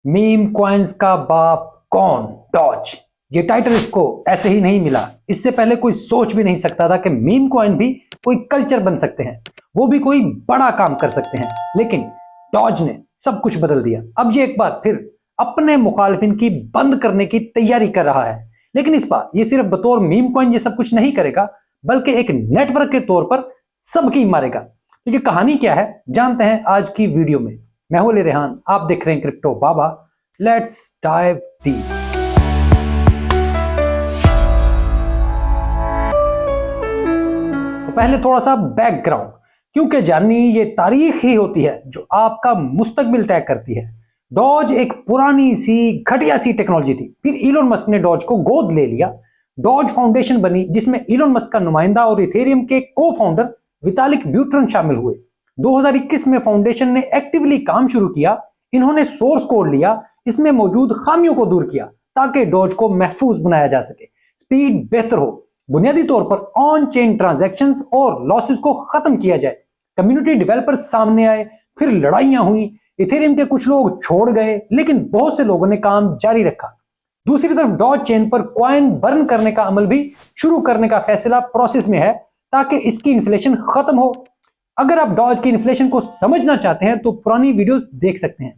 Meme coins का बाप कौन? डॉज। ये टाइटल इसको ऐसे ही नहीं मिला। इससे पहले कोई सोच भी नहीं सकता था कि मीम कॉइन भी कोई कल्चर बन सकते हैं, वो भी कोई बड़ा काम कर सकते हैं। लेकिन डॉज ने सब कुछ बदल दिया। अब ये एक बार फिर अपने मुखालिफिन की बंद करने की तैयारी कर रहा है। लेकिन इस बार ये सिर्फ बतौर मीम कॉइन ये सब कुछ नहीं करेगा, बल्कि एक नेटवर्क के तौर पर सबकी मारेगा। तो ये कहानी क्या है जानते हैं आज की वीडियो में। मैं हूं अली रेहान, आप देख रहे हैं crypto Baba. Let's dive deep. तो पहले थोड़ा सा बैकग्राउंड, क्योंकि जाननी ये तारीख ही होती है जो आपका मुस्तकबिल तय करती है। डॉज एक पुरानी सी घटिया सी टेक्नोलॉजी थी, फिर इलोन मस्क ने डॉज को गोद ले लिया। डॉज फाउंडेशन बनी जिसमें इलोन मस्क का नुमाइंदा और इथेरियम के को फाउंडर वितालिक ब्यूटरन शामिल हुए। 2021 में फाउंडेशन ने एक्टिवली काम शुरू किया। इन्होंने सोर्स कोड लिया, इसमें मौजूद खामियों को दूर किया ताकि डॉज को महफूज बनाया जा सके, स्पीड बेहतर हो, बुनियादी तौर पर ऑन चेन ट्रांजैक्शंस और लॉसेस को खत्म किया जाए। कम्युनिटी डेवलपर्स सामने आए, फिर लड़ाइयां हुई, इथेरियम के कुछ लोग छोड़ गए, लेकिन बहुत से लोगों ने काम जारी रखा। दूसरी तरफ डॉज चेन पर कॉइन बर्न करने का अमल भी शुरू करने का फैसला प्रोसेस में है ताकि इसकी इन्फ्लेशन खत्म हो। अगर आप डॉज की इन्फ्लेशन को समझना चाहते हैं तो पुरानी वीडियोस देख सकते हैं।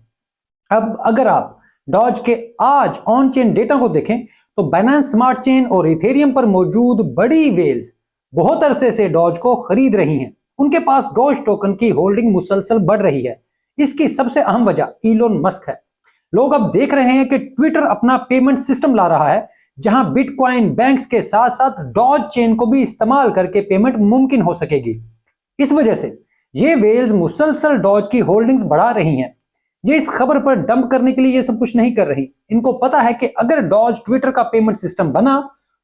अब अगर आप डॉज के आज ऑन चेन डेटा को देखें तो बाइनेंस स्मार्ट चेन और इथेरियम पर मौजूद बड़ी वेल्स बहुत अरसे से डॉज को खरीद रही हैं। उनके पास डॉज टोकन की होल्डिंग मुसलसल बढ़ रही है। इसकी सबसे अहम वजह इलोन मस्क है। लोग अब देख रहे हैं कि ट्विटर अपना पेमेंट सिस्टम ला रहा है जहां बिटकॉइन बैंक्स के साथ साथ डॉज चेन को भी इस्तेमाल करके पेमेंट मुमकिन हो सकेगी। इस वजह से ये वेल्स मुसलसल डॉज की होल्डिंग्स बढ़ा रही हैं। ये इस खबर पर डंप करने के लिए ये सब कुछ नहीं कर रही। इनको पता है कि अगर डॉज ट्विटर का पेमेंट सिस्टम बना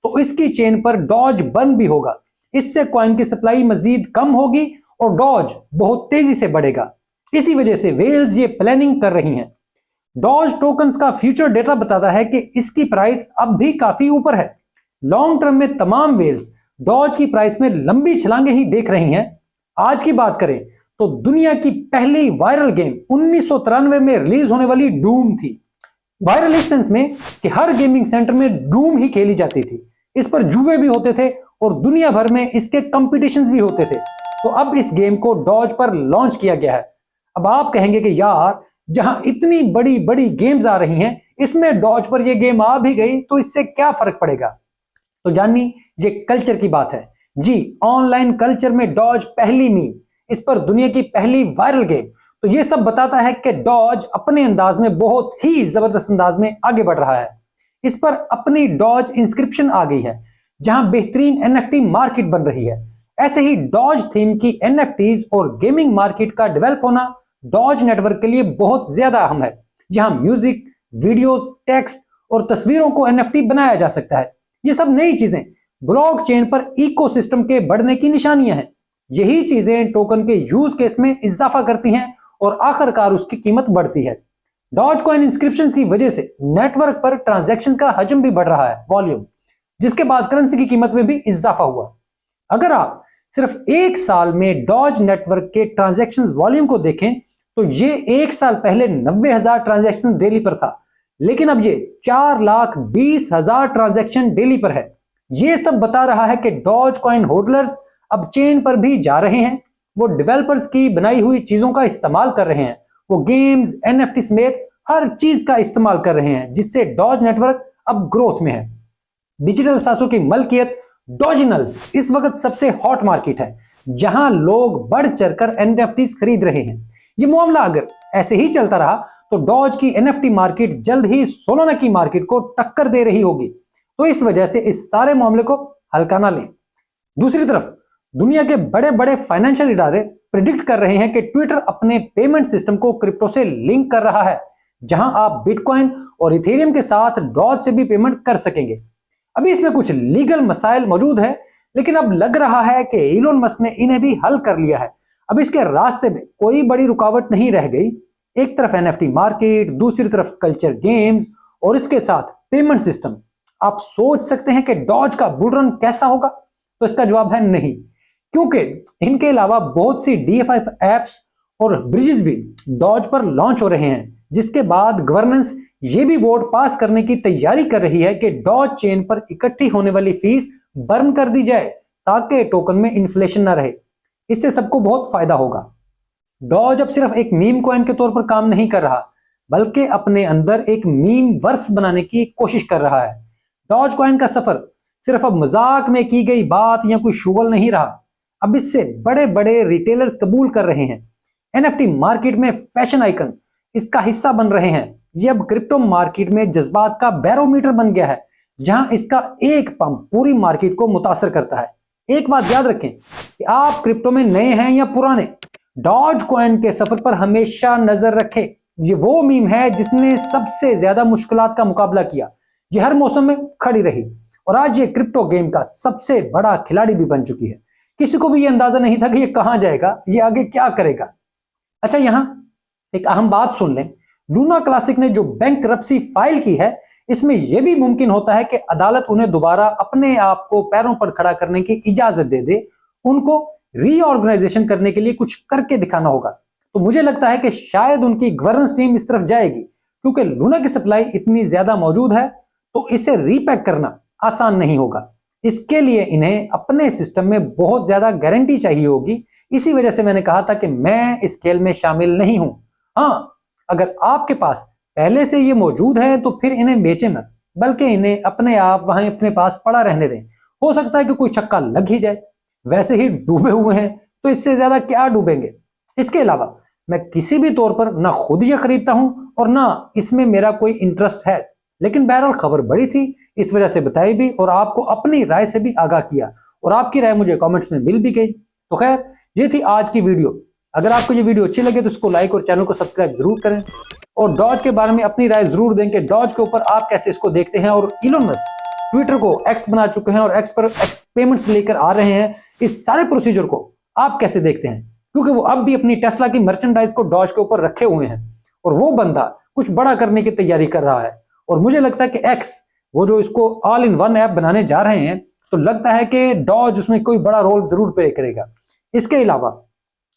तो इसकी चेन पर डॉज बर्न भी होगा। इससे कॉइन की सप्लाई मजीद कम होगी और डॉज बहुत तेजी से बढ़ेगा। इसी वजह से वेल्स ये प्लानिंग कर रही हैं। डॉज टोकन्स का फ्यूचर डेटा बताता है कि इसकी प्राइस अब भी काफी ऊपर है। लॉन्ग टर्म में तमाम वेल्स डॉज की प्राइस में लंबी छलांगे ही देख रही हैं। आज की बात करें तो दुनिया की पहली वायरल गेम 1993 में रिलीज होने वाली डूम थी। वायरल इस सेंस में कि हर गेमिंग सेंटर में डूम ही खेली जाती थी। इस पर जुए भी होते थे और दुनिया भर में इसके कंपटीशंस भी होते थे। तो अब इस गेम को डॉज पर लॉन्च किया गया है। अब आप कहेंगे कि यार जहां इतनी बड़ी बड़ी गेम्स आ रही हैं, इसमें डॉज पर यह गेम आ भी गई तो इससे क्या फर्क पड़ेगा? तो जानी ये कल्चर की बात है जी। ऑनलाइन कल्चर में डॉज पहली मीम, इस पर दुनिया की पहली वायरल गेम। तो ये सब बताता है कि डॉज अपने अंदाज में बहुत ही जबरदस्त अंदाज में आगे बढ़ रहा है। इस पर अपनी डॉज इंस्क्रिप्शन आ गई है जहां बेहतरीन एनएफटी मार्केट बन रही है। ऐसे ही डॉज थीम की एनएफटीज और गेमिंग मार्केट का डेवलप होना डॉज नेटवर्क के लिए बहुत ज्यादा अहम है। यहां म्यूजिक, वीडियोस, टेक्स्ट और तस्वीरों को एनएफटी बनाया जा सकता है। ये सब नई चीजें ब्लॉकचेन पर इकोसिस्टम के बढ़ने की निशानियां हैं। यही चीजें टोकन के यूज केस में इजाफा करती हैं और आखिरकार उसकी कीमत बढ़ती है। डॉज कॉइन इंस्क्रिप्शंस की वजह से नेटवर्क पर ट्रांजैक्शन का हजम भी बढ़ रहा है, वॉल्यूम, जिसके बाद करेंसी की कीमत में भी इजाफा हुआ। अगर आप सिर्फ एक साल में डॉज नेटवर्क के ट्रांजैक्शन वॉल्यूम को देखें तो ये एक साल पहले 90,000 ट्रांजैक्शन डेली पर था, लेकिन अब ये 4,20,000 ट्रांजैक्शन डेली पर है। ये सब बता रहा है कि डॉज कॉइन होल्डर्स अब चेन पर भी जा रहे हैं। वो डेवलपर्स की बनाई हुई चीजों का इस्तेमाल कर रहे हैं। वो गेम्स, एनएफटी समेत हर चीज का इस्तेमाल कर रहे हैं, जिससे डॉज नेटवर्क अब ग्रोथ में है। डिजिटल सासों की मलकियत डॉजिनल्स इस वक्त सबसे हॉट मार्केट है, जहां लोग बढ़ चढ़कर एनएफटीज खरीद रहे हैं। ये मामला अगर ऐसे ही चलता रहा तो डॉज की एनएफटी मार्केट जल्द ही सोलाना की मार्केट को टक्कर दे रही होगी। तो इस वजह से इस सारे मामले को हल्का ना लें। दूसरी तरफ दुनिया के बड़े बड़े फाइनेंशियल इदारे प्रिडिक्ट कर रहे हैं कि ट्विटर अपने पेमेंट सिस्टम को क्रिप्टो से लिंक कर रहा है, जहां आप बिटकॉइन और इथेरियम के साथ डॉज से भी पेमेंट कर सकेंगे। अभी इसमें कुछ लीगल मसाइल मौजूद है, लेकिन अब लग रहा है कि इलोन मस्क ने इन्हें भी हल कर लिया है। अब इसके रास्ते में कोई बड़ी रुकावट नहीं रह गई। एक तरफ एनएफटी मार्केट, दूसरी तरफ कल्चर गेम्स और इसके साथ पेमेंट सिस्टम। आप सोच सकते हैं कि डॉज का बुल रन कैसा होगा? तो इसका जवाब है नहीं, क्योंकि इनके अलावा बहुत सी डीएफआई एप्स और ब्रिजेस भी डॉज पर लॉन्च हो रहे हैं, जिसके बाद गवर्नेंस ये भी वोट पास करने की तैयारी कर रही है कि डॉज चेन पर इकट्ठी होने वाली फीस बर्न कर दी जाए ताकि टोकन में इन्फ्लेशन ना रहे। इससे सबको बहुत फायदा होगा। डॉज अब सिर्फ एक मीम कॉइन के तौर पर काम नहीं कर रहा, बल्कि अपने अंदर एक मीम वर्स बनाने की कोशिश कर रहा है। डॉज कॉइन का सफर सिर्फ अब मजाक में की गई बात या कोई शुगल नहीं रहा, अब इससे बड़े बड़े रिटेलर्स कबूल कर रहे हैं। एनएफटी मार्केट में फैशन आइकन इसका हिस्सा बन रहे हैं। ये अब क्रिप्टो मार्केट में जज्बात का बैरोमीटर बन गया है, जहां इसका एक पंप पूरी मार्केट को मुतासर करता है। एक बात याद रखें कि आप क्रिप्टो में नए हैं या पुराने, डॉज कॉइन के सफर पर हमेशा नजर रखें। ये वो मीम है जिसने सबसे ज्यादा मुश्किलात का मुकाबला किया, ये हर मौसम में खड़ी रही और आज ये क्रिप्टो गेम का सबसे बड़ा खिलाड़ी भी बन चुकी है। किसी को भी ये अंदाजा नहीं था कि ये कहां जाएगा, ये आगे क्या करेगा। अच्छा, यहां एक अहम बात सुन लें। लूना क्लासिक ने जो बैंकरप्सी फाइल की है, इसमें यह भी मुमकिन होता है कि अदालत उन्हें दोबारा अपने आप को पैरों पर खड़ा करने की इजाजत दे दे। उनको रीऑर्गेनाइजेशन करने के लिए कुछ करके दिखाना होगा। तो मुझे लगता है कि शायद उनकी गवर्नेंस टीम इस तरफ जाएगी, क्योंकि लूना की सप्लाई इतनी ज्यादा मौजूद है तो इसे रीपैक करना आसान नहीं होगा। इसके लिए इन्हें अपने सिस्टम में बहुत ज्यादा गारंटी चाहिए होगी। इसी वजह से मैंने कहा था कि मैं इस खेल में शामिल नहीं हूं। हाँ, अगर आपके पास पहले से ये मौजूद है तो फिर इन्हें बेचें मत, बल्कि इन्हें अपने आप वहां अपने पास पड़ा रहने दें। हो सकता है कि कोई छक्का लग ही जाए। वैसे ही डूबे हुए हैं तो इससे ज्यादा क्या डूबेंगे। इसके अलावा मैं किसी भी तौर पर ना खुद ये खरीदता हूं और ना इसमें मेरा कोई इंटरेस्ट है, लेकिन बहरहाल खबर बड़ी थी, इस वजह से बताई भी और आपको अपनी राय से भी आगाह किया, और आपकी राय मुझे कमेंट्स में मिल भी गई। तो खैर, ये थी आज की वीडियो। अगर आपको ये वीडियो अच्छी लगे तो इसको लाइक और चैनल को सब्सक्राइब जरूर करें, और डॉज के बारे में अपनी राय जरूर दें कि डॉज के ऊपर आप कैसे इसको देखते हैं। और इलोन मस्क ट्विटर को एक्स बना चुके हैं और एक्स पर एक्स पेमेंट्स लेकर आ रहे हैं, इस सारे प्रोसीजर को आप कैसे देखते हैं, क्योंकि वो अब भी अपनी टेस्ला की मर्चेंडाइज को डॉज के ऊपर रखे हुए हैं और वो बंदा कुछ बड़ा करने की तैयारी कर रहा है। और मुझे लगता है कि एक्स वो जो इसको ऑल इन वन ऐप बनाने जा रहे हैं, तो लगता है कि डॉज उसमें कोई बड़ा रोल जरूर प्ले करेगा। इसके अलावा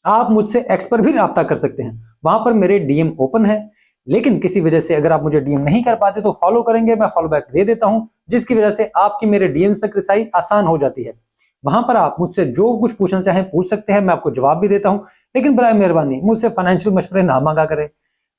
आप मुझसे एक्स पर भी राब्ता कर सकते हैं, वहां पर मेरे डीएम ओपन है, लेकिन किसी वजह से अगर आप मुझे डीएम नहीं कर पाते तो फॉलो करेंगे, मैं फॉलो बैक दे देता हूं, जिसकी वजह से आपकी मेरे डीएम्स तक रिसाई आसान हो जाती है। वहां पर आप मुझसे जो कुछ पूछना चाहें पूछ सकते हैं, मैं आपको जवाब भी देता हूं, लेकिन बराए मेहरबानी मुझसे फाइनेंशियल मशवरे ना मांगा करें।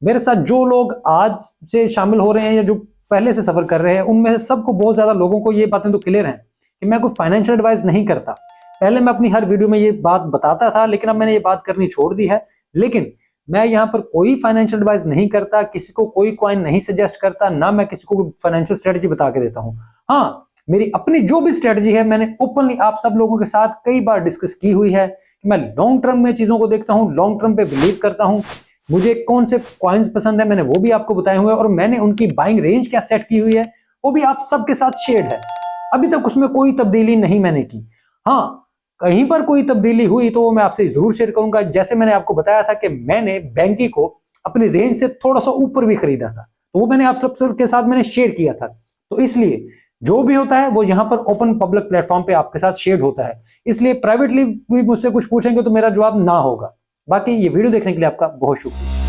मेरे साथ जो लोग आज से शामिल हो रहे हैं या जो पहले से सफर कर रहे हैं, उनमें सबको बहुत ज्यादा लोगों को ये बातें तो क्लियर हैं कि मैं कोई फाइनेंशियल एडवाइस नहीं करता। पहले मैं अपनी हर वीडियो में ये बात बताता था, लेकिन अब मैंने ये बात करनी छोड़ दी है। लेकिन मैं यहाँ पर कोई फाइनेंशियल एडवाइस नहीं करता, किसी को कोई कॉइन नहीं सजेस्ट करता, ना मैं किसी को फाइनेंशियल स्ट्रेटजी बता के देता हूँ। हाँ, मेरी अपनी जो भी स्ट्रेटजी है मैंने ओपनली आप सब लोगों के साथ कई बार डिस्कस की हुई है कि मैं लॉन्ग टर्म में चीजों को देखता हूँ, लॉन्ग टर्म पे बिलीव करता हूँ। मुझे कौन से कॉइन्स पसंद है मैंने वो भी आपको बताए हुए, और मैंने उनकी बाइंग रेंज क्या सेट की हुई है वो भी आप सबके साथ शेयर है। अभी तक उसमें कोई तब्दीली नहीं मैंने की। हाँ, कहीं पर कोई तब्दीली हुई तो मैं आपसे जरूर शेयर करूंगा। जैसे मैंने आपको बताया था कि मैंने बैंकी को अपनी रेंज से थोड़ा सा ऊपर भी खरीदा था, तो वो मैंने आप सब के साथ मैंने शेयर किया था। तो इसलिए जो भी होता है वो यहाँ पर ओपन पब्लिक प्लेटफॉर्म पे आपके साथ शेयर होता है, इसलिए प्राइवेटली भी मुझसे कुछ पूछेंगे तो मेरा जवाब ना होगा। बाकी ये वीडियो देखने के लिए आपका बहुत शुक्रिया।